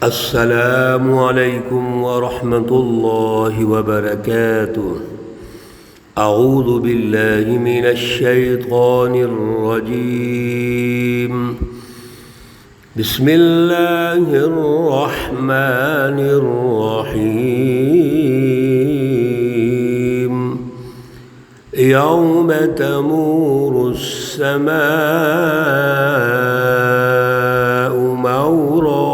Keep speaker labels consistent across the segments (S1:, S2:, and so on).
S1: السلام علیکم ورحمۃ اللہ وبرکاتہ۔ اعوذ باللہ من الشیطان الرجیم، بسم اللہ الرحمن الرحیم۔ یوم تمور السماء مورا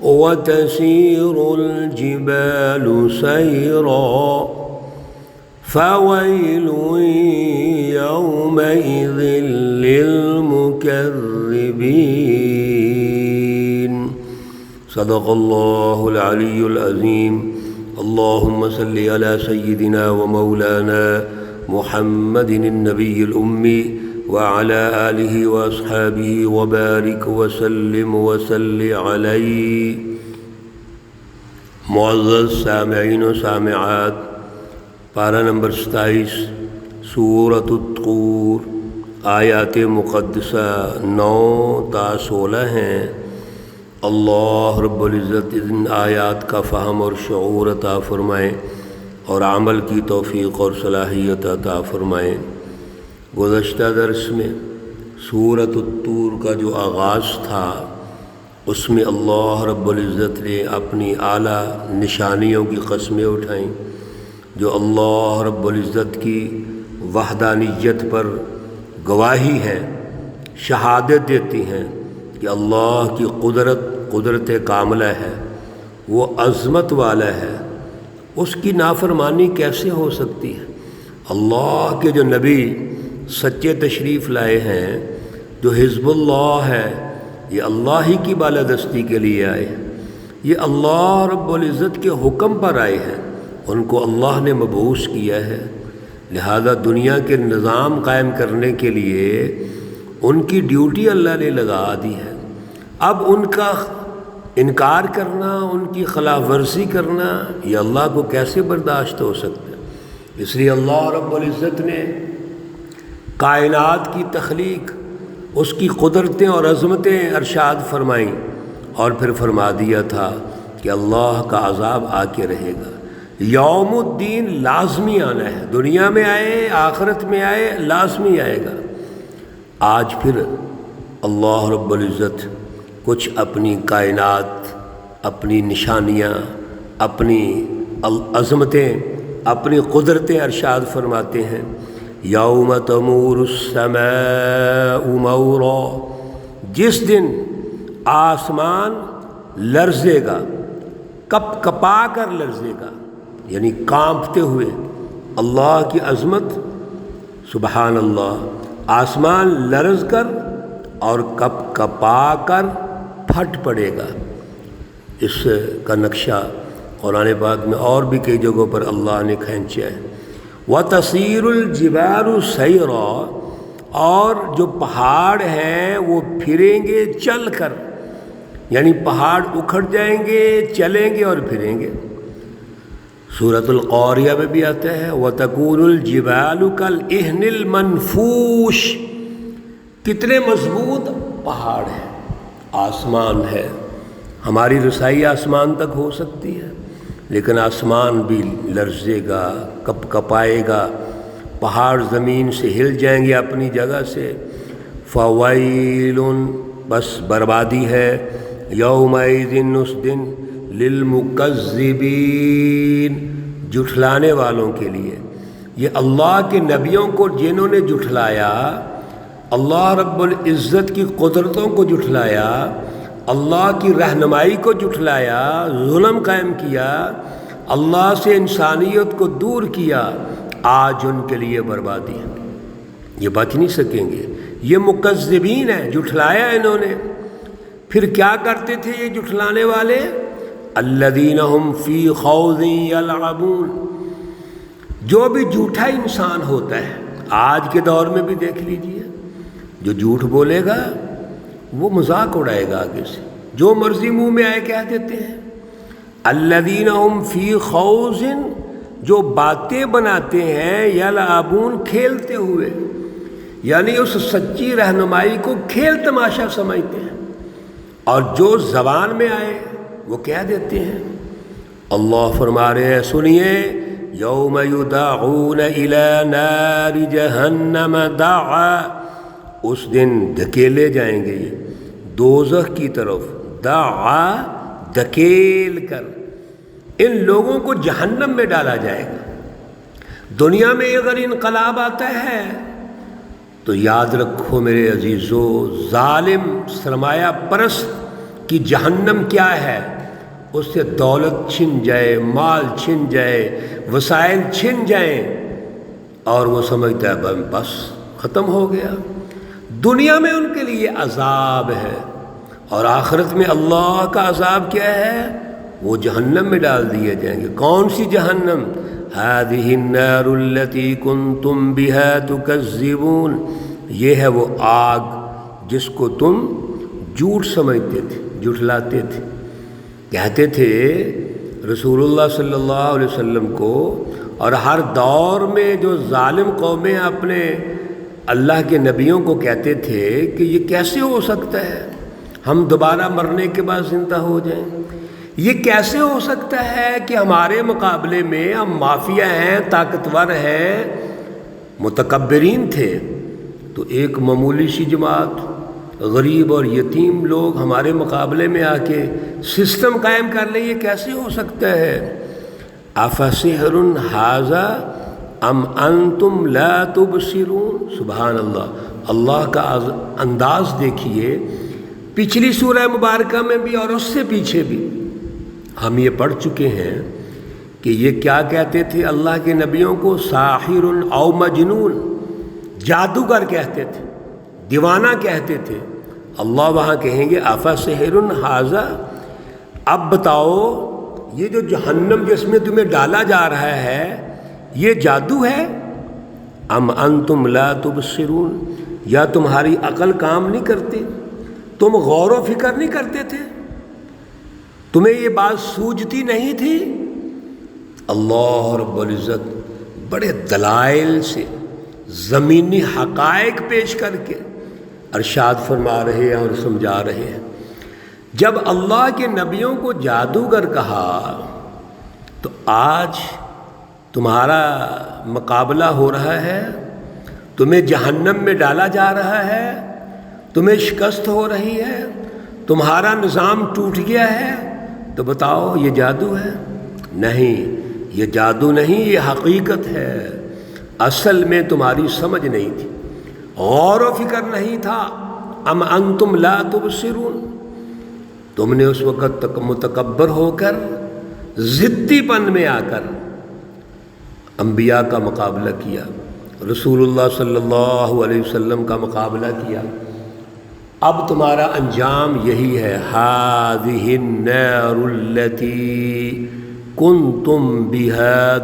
S1: وتسير الجبال سيرا فويل يومئذ للمكذبين۔ صدق الله العلي العظيم۔ اللهم صل على سيدنا ومولانا محمد النبي الأمي وعلى آلہ واصحابہ وبارک وسلم وصلی علیہ۔ معزز سامعین و سامعات، پارہ نمبر 27 سورۃ الطور، آیات مقدسہ 9 تا 16 ہیں۔ اللہ رب العزت ان آیات کا فہم اور شعور عطا فرمائیں اور عمل کی توفیق اور صلاحیت عطا فرمائیں۔ گزشتہ درس میں سورۃ الطور کا جو آغاز تھا، اس میں اللہ رب العزت نے اپنی اعلیٰ نشانیوں کی قسمیں اٹھائیں جو اللہ رب العزت کی وحدانیت پر گواہی ہے، شہادت دیتی ہیں کہ اللہ کی قدرت کاملہ ہے، وہ عظمت والا ہے، اس کی نافرمانی کیسے ہو سکتی ہے۔ اللہ کے جو نبی سچے تشریف لائے ہیں، جو حزب اللہ ہے، یہ اللہ ہی کی بالادستی کے لیے آئے ہیں، یہ اللہ رب العزت کے حکم پر آئے ہیں، ان کو اللہ نے مبعوث کیا ہے، لہذا دنیا کے نظام قائم کرنے کے لیے ان کی ڈیوٹی اللہ نے لگا دی ہے۔ اب ان کا انکار کرنا، ان کی خلاف ورزی کرنا، یہ اللہ کو کیسے برداشت ہو سکتا ہے؟ اس لیے اللہ رب العزت نے کائنات کی تخلیق، اس کی قدرتیں اور عظمتیں ارشاد فرمائیں اور پھر فرما دیا تھا کہ اللہ کا عذاب آ کے رہے گا۔ یوم الدین لازمی آنا ہے، دنیا میں آئے، آخرت میں آئے، لازمی آئے گا۔ آج پھر اللہ رب العزت کچھ اپنی کائنات، اپنی نشانیاں، اپنی عظمتیں، اپنی قدرتیں ارشاد فرماتے ہیں۔ یوم تمور السماء مورا، جس دن آسمان لرزے گا، کپ کپا کر لرزے گا، یعنی کانپتے ہوئے۔ اللہ کی عظمت، سبحان اللہ، آسمان لرز کر اور کپ کپا کر پھٹ پڑے گا۔ اس کا نقشہ قرآن پاک میں اور بھی کئی جگہوں پر اللہ نے کھینچا ہے۔ وَتَسِيرُ الْجِبَالُ سَيْرًا، اور جو پہاڑ ہیں وہ پھریں گے چل کر، یعنی پہاڑ اکھڑ جائیں گے، چلیں گے اور پھریں گے۔ سورۃ القاریہ میں بھی آتا ہے وَتَكُونُ الْجِبَالُ كَالْعِهْنِ الْمَنْفُوشِ، کتنے مضبوط پہاڑ ہیں، آسمان ہے، ہماری رسائی آسمان تک ہو سکتی ہے، لیکن آسمان بھی لرزے گا، کپ کپائے گا، پہاڑ زمین سے ہل جائیں گے اپنی جگہ سے۔ فویل، بس بربادی ہے، یومئذ، اس دن، للمکذبین، جھٹلانے والوں کے لیے۔ یہ اللہ کے نبیوں کو جنہوں نے جھٹلایا، اللہ رب العزت کی قدرتوں کو جھٹلایا، اللہ کی رہنمائی کو جھٹلایا، ظلم قائم کیا، اللہ سے انسانیت کو دور کیا، آج ان کے لیے بربادی ہے، یہ بچ نہیں سکیں گے۔ یہ مکذبین ہیں، جھٹلایا انہوں نے۔ پھر کیا کرتے تھے یہ جھٹلانے والے؟ الذین هم فی خوض یلعبون، جو بھی جھوٹا انسان ہوتا ہے، آج کے دور میں بھی دیکھ لیجئے، جو جھوٹ بولے گا وہ مذاق اڑائے گا، آگے سے جو مرضی منہ میں آئے کہہ دیتے ہیں۔ الذین هم فی خوض، جو باتیں بناتے ہیں، یلعبون، کھیلتے ہوئے، یعنی اس سچی رہنمائی کو کھیل تماشا سمجھتے ہیں۔ اور جو زبان میں آئے وہ کہہ دیتے ہیں۔ اللہ فرما رہے ہیں سنیے، یوم یدعون الی نار جہنم دعا، اس دن دھکیلے جائیں گے یہ دوزخ کی طرف، دعا دھکیل کر ان لوگوں کو جہنم میں ڈالا جائے گا۔ دنیا میں اگر انقلاب آتا ہے تو یاد رکھو میرے عزیزو، ظالم سرمایہ پرست کی جہنم کیا ہے؟ اس سے دولت چھن جائے، مال چھن جائے، وسائل چھن جائیں اور وہ سمجھتا ہے بس ختم ہو گیا۔ دنیا میں ان کے لیے عذاب ہے، اور آخرت میں اللہ کا عذاب کیا ہے؟ وہ جہنم میں ڈال دیے جائیں گے۔ کون سی جہنم؟ هذه النار التي كنتم بها تكذبون، یہ ہے وہ آگ جس کو تم جھوٹ سمجھتے تھے، جھٹلاتے تھے۔ کہتے تھے رسول اللہ صلی اللہ علیہ وسلم کو، اور ہر دور میں جو ظالم قومیں اپنے اللہ کے نبیوں کو کہتے تھے کہ یہ کیسے ہو سکتا ہے ہم دوبارہ مرنے کے بعد زندہ ہو جائیں، یہ کیسے ہو سکتا ہے کہ ہمارے مقابلے میں ہم مافیا ہیں، طاقتور ہیں، متکبرین تھے، تو ایک معمولی سی جماعت غریب اور یتیم لوگ ہمارے مقابلے میں آ کے سسٹم قائم کر لیں، یہ کیسے ہو سکتا ہے؟ افسحر ھذا ام انتم لا تبصرون۔ سبحان اللہ، اللہ کا انداز دیکھیے، پچھلی سورہ مبارکہ میں بھی اور اس سے پیچھے بھی ہم یہ پڑھ چکے ہیں کہ یہ کیا کہتے تھے اللہ کے نبیوں کو؟ ساحر او مجنون، جادوگر کہتے تھے، دیوانہ کہتے تھے۔ اللہ وہاں کہیں گے افسحر ھذا، اب بتاؤ یہ جو جہنم جس میں تمہیں ڈالا جا رہا ہے یہ جادو ہے؟ ام انتم لا تبصرون، یا تمہاری عقل کام نہیں کرتی؟ تم غور و فکر نہیں کرتے تھے؟ تمہیں یہ بات سوجتی نہیں تھی؟ اللہ رب العزت بڑے دلائل سے زمینی حقائق پیش کر کے ارشاد فرما رہے ہیں اور سمجھا رہے ہیں۔ جب اللہ کے نبیوں کو جادوگر کہا تو آج تمہارا مقابلہ ہو رہا ہے، تمہیں جہنم میں ڈالا جا رہا ہے، تمہیں شکست ہو رہی ہے، تمہارا نظام ٹوٹ گیا ہے، تو بتاؤ یہ جادو ہے؟ نہیں، یہ جادو نہیں، یہ حقیقت ہے۔ اصل میں تمہاری سمجھ نہیں تھی، غور و فکر نہیں تھا۔ ام انتم لا تبصرون، تم نے اس وقت تک متکبر ہو کر، ضدی پن میں آ کر انبیاء کا مقابلہ کیا، رسول اللہ صلی اللہ علیہ وسلم کا مقابلہ کیا۔ اب تمہارا انجام یہی ہے، هذه النار التي كنتم بها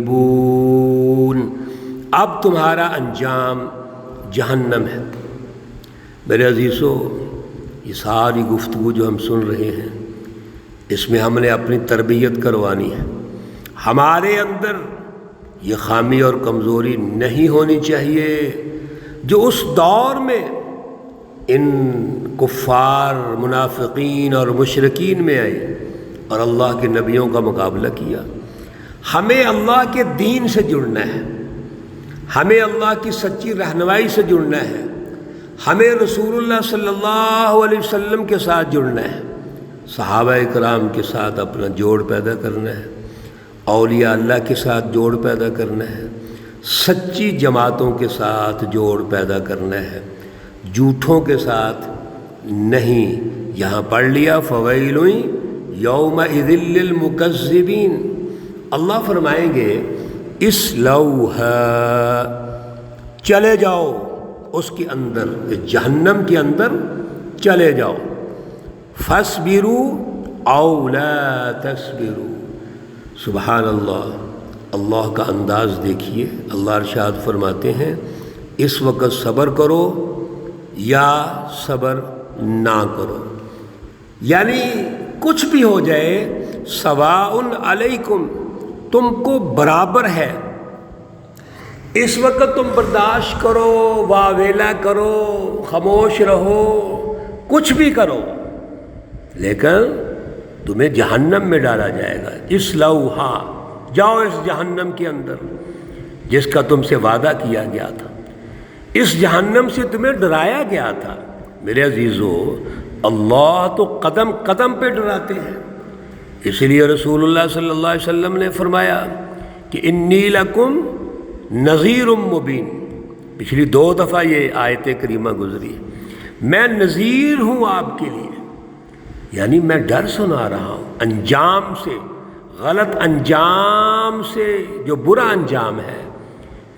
S1: تكذبون، اب تمہارا انجام جہنم ہے۔ میرے عزیزو، یہ ساری گفتگو جو ہم سن رہے ہیں اس میں ہم نے اپنی تربیت کروانی ہے۔ ہمارے اندر یہ خامی اور کمزوری نہیں ہونی چاہیے جو اس دور میں ان کفار، منافقین اور مشرکین میں آئی اور اللہ کے نبیوں کا مقابلہ کیا۔ ہمیں اللہ کے دین سے جڑنا ہے، ہمیں اللہ کی سچی رہنمائی سے جڑنا ہے، ہمیں رسول اللہ صلی اللہ علیہ وسلم کے ساتھ جڑنا ہے، صحابہ کرام کے ساتھ اپنا جوڑ پیدا کرنا ہے، اولیاء اللہ کے ساتھ جوڑ پیدا کرنا ہے، سچی جماعتوں کے ساتھ جوڑ پیدا کرنا ہے، جھوٹوں کے ساتھ نہیں۔ یہاں پڑھ لیا فویل یومئذ للمکذبین، اللہ فرمائیں گے اصلوہا، چلے جاؤ اس کے اندر، جہنم کے اندر چلے جاؤ، فاصبروا او لا تصبروا۔ سبحان اللہ، اللہ کا انداز دیکھیے۔ اللہ ارشاد فرماتے ہیں اس وقت صبر کرو یا صبر نہ کرو، یعنی کچھ بھی ہو جائے، سواء علیکم، تم کو برابر ہے۔ اس وقت تم برداشت کرو، واویلا کرو، خاموش رہو، کچھ بھی کرو، لیکن تمہیں جہنم میں ڈالا جائے گا۔ اصلوہا، جاؤ اس جہنم کے اندر جس کا تم سے وعدہ کیا گیا تھا، اس جہنم سے تمہیں ڈرایا گیا تھا۔ میرے عزیزو، اللہ تو قدم قدم پہ ڈراتے ہیں، اس لیے رسول اللہ صلی اللہ علیہ وسلم نے فرمایا کہ انی لکم نذیر مبین۔ پچھلی 2 دفعہ یہ آیت کریمہ گزری، میں نذیر ہوں آپ کے لیے، یعنی میں ڈر سنا رہا ہوں انجام سے، غلط انجام سے، جو برا انجام ہے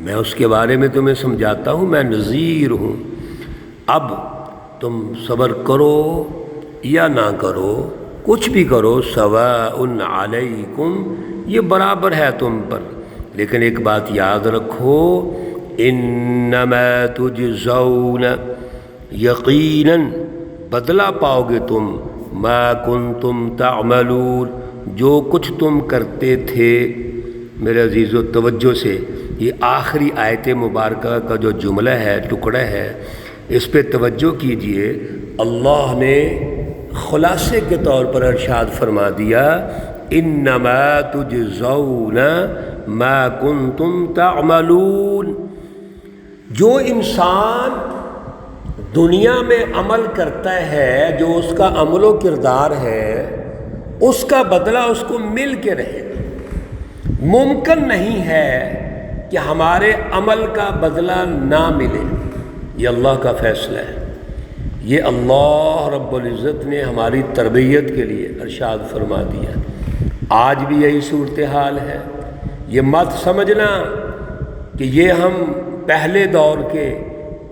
S1: میں اس کے بارے میں تمہیں سمجھاتا ہوں، میں نذیر ہوں۔ اب تم صبر کرو یا نہ کرو، کچھ بھی کرو، سواء علیکم، یہ برابر ہے تم پر، لیکن ایک بات یاد رکھو، انما تجزون، یقیناً بدلہ پاؤ گے تم، ما کنتم تعملون، جو کچھ تم کرتے تھے۔ میرے عزیزو توجہ سے، یہ آخری آیت مبارکہ کا جو جملہ ہے، ٹکڑا ہے، اس پہ توجہ کیجئے۔ اللہ نے خلاصے کے طور پر ارشاد فرما دیا، انما تجزون ما کنتم تعملون۔ جو انسان دنیا میں عمل کرتا ہے، جو اس کا عمل و کردار ہے، اس کا بدلہ اس کو مل کے رہے گا۔ ممکن نہیں ہے کہ ہمارے عمل کا بدلہ نہ ملے، یہ اللہ کا فیصلہ ہے۔ یہ اللہ رب العزت نے ہماری تربیت کے لیے ارشاد فرما دیا۔ آج بھی یہی صورتحال ہے۔ یہ مت سمجھنا کہ یہ ہم پہلے دور کے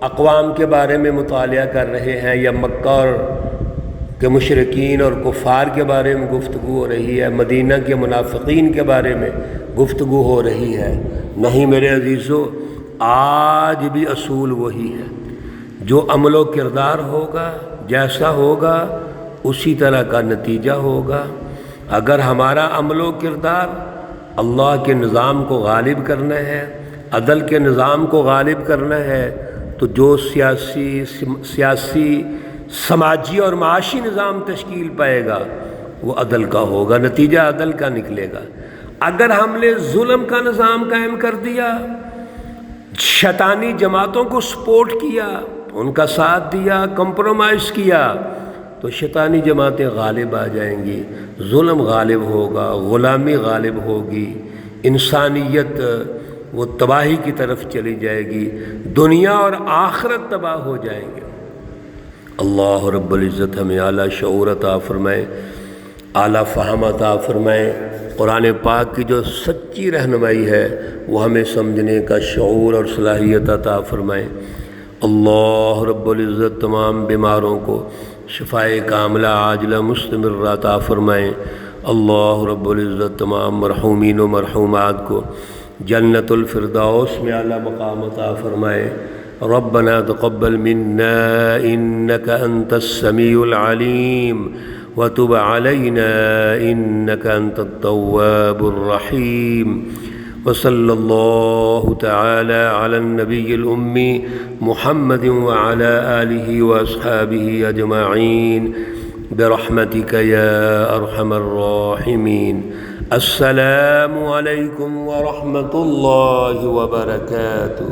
S1: اقوام کے بارے میں مطالعہ کر رہے ہیں، یا مکہ اور کے مشرکین اور کفار کے بارے میں گفتگو ہو رہی ہے، مدینہ کے منافقین کے بارے میں گفتگو ہو رہی ہے۔ نہیں میرے عزیزو، آج بھی اصول وہی ہے، جو عمل و کردار ہوگا، جیسا ہوگا اسی طرح کا نتیجہ ہوگا۔ اگر ہمارا عمل و کردار اللہ کے نظام کو غالب کرنا ہے، عدل کے نظام کو غالب کرنا ہے، تو جو سیاسی سماجی اور معاشی نظام تشکیل پائے گا وہ عدل کا ہوگا، نتیجہ عدل کا نکلے گا۔ اگر ہم نے ظلم کا نظام قائم کر دیا، شیطانی جماعتوں کو سپورٹ کیا، ان کا ساتھ دیا، کمپرومائز کیا، تو شیطانی جماعتیں غالب آ جائیں گی، ظلم غالب ہوگا، غلامی غالب ہوگی، انسانیت وہ تباہی کی طرف چلی جائے گی، دنیا اور آخرت تباہ ہو جائیں گے۔ اللہ رب العزت ہمیں اعلیٰ شعور عطا فرمائے، اعلیٰ فہم عطا فرمائے، قرآن پاک کی جو سچی رہنمائی ہے وہ ہمیں سمجھنے کا شعور اور صلاحیت عطا فرمائے۔ اللہ رب العزت تمام بیماروں کو شفائے کاملہ عاجلہ مستمر عطا فرمائے۔ اللہ رب العزت تمام مرحومین و مرحومات کو جنت الفردوس میں اعلیٰ مقام عطا فرمائے۔ ربنا تقبل منا انك انت السميع العليم وتب علينا انك انت التواب الرحيم، وصلى الله تعالى على النبي الأمي محمد وعلى آله وأصحابه أجمعين برحمتك يا أرحم الراحمين۔ السلام عليكم ورحمة الله وبركاته۔